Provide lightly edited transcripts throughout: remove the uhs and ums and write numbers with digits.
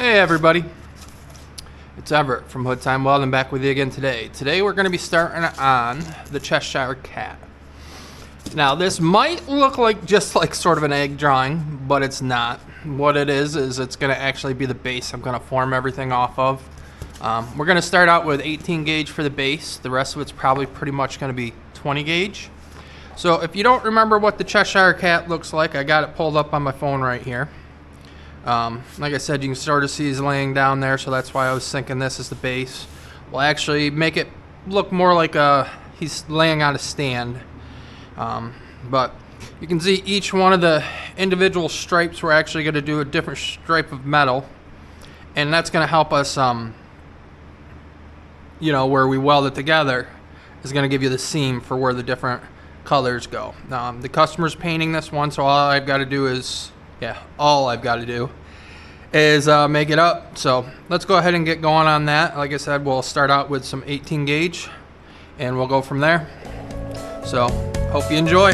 Hey everybody, it's Everett from Hood Time Welding back with you again today. Today we're going to be starting on the Cheshire Cat. Now this might look like just like sort of an egg drawing, but it's not. What it is it's going to actually be the base I'm going to form everything off of. We're going to start out with 18 gauge for the base. The rest of it's probably pretty much going to be 20 gauge. So if you don't remember what the Cheshire Cat looks like, I got it pulled up on my phone right here. Like I said, you can sort of see he's laying down there, so that's why I was thinking this is the base. We'll actually make it look more like he's laying on a stand. But you can see each one of the individual stripes, we're actually going to do a different stripe of metal. And that's going to help us, where we weld it together is going to give you the seam for where the different colors go. The customer's painting this one, so all I've got to do is make it up. So let's go ahead and get going on that. Like I said, we'll start out with some 18 gauge and we'll go from there. So hope you enjoy.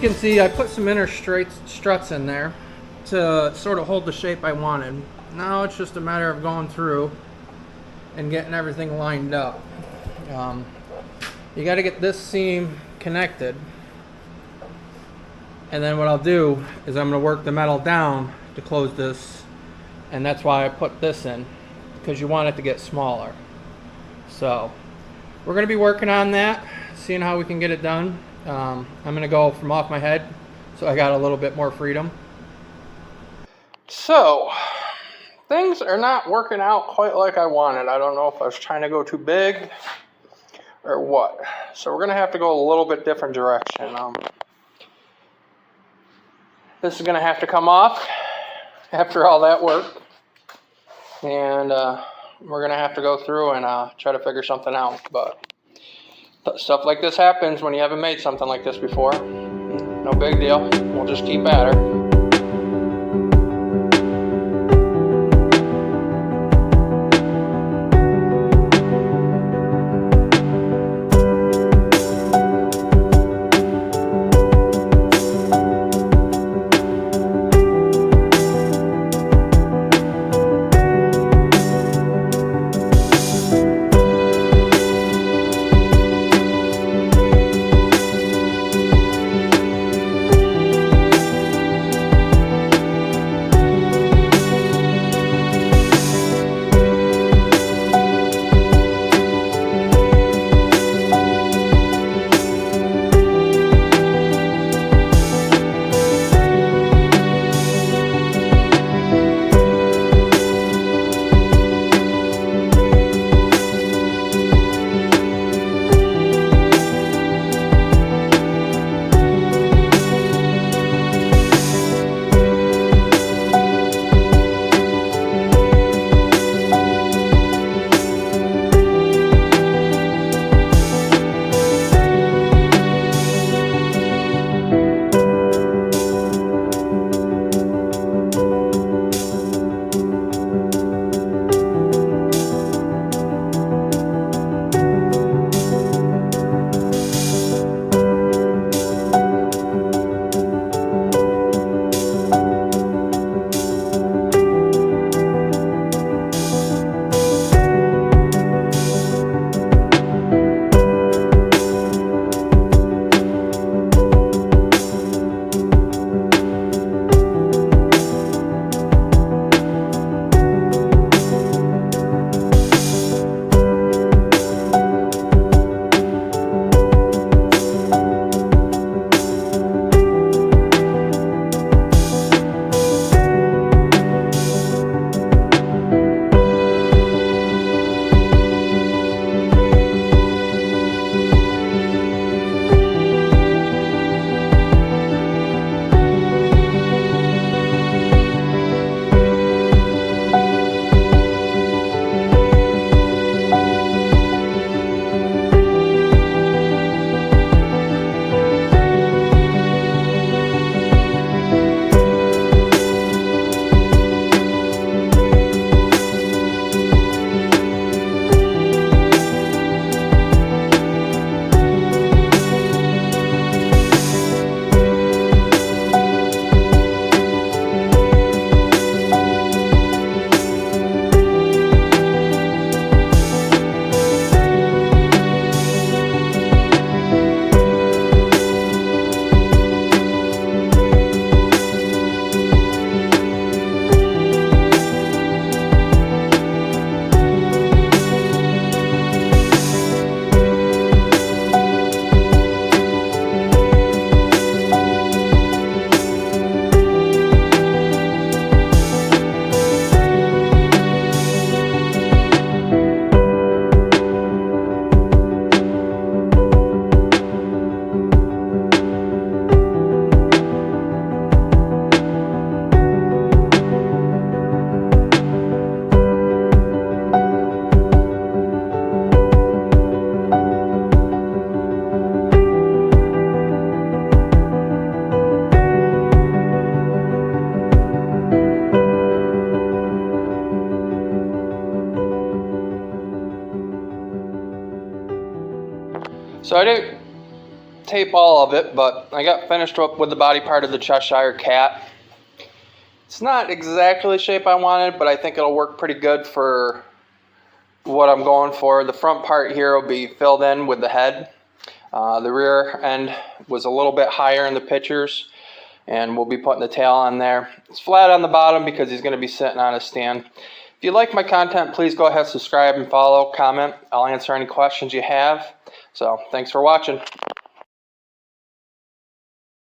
can see, I put some inner struts in there to sort of hold the shape I wanted. Now it's just a matter of going through and getting everything lined up. You got to get this seam connected, and then what I'll do is I'm going to work the metal down to close this, and that's why I put this in, because you want it to get smaller. So we're going to be working on that, seeing how we can get it done. I'm going to go from off my head, so I got a little bit more freedom. So things are not working out quite like I wanted. I don't know if I was trying to go too big or what. So we're going to have to go a little bit different direction. This is going to have to come off after all that work. And we're going to have to go through and try to figure something out. But stuff like this happens when you haven't made something like this before. No big deal. We'll just keep at her. So tape all of it, but I got finished up with the body part of the Cheshire Cat. It's not exactly the shape I wanted, but I think it'll work pretty good for what I'm going for. The front part here will be filled in with the head. The rear end was a little bit higher in the pictures, and we'll be putting the tail on there. It's flat on the bottom because he's going to be sitting on a stand. If you like my content, please go ahead, subscribe and follow, comment. I'll answer any questions you have. So thanks for watching.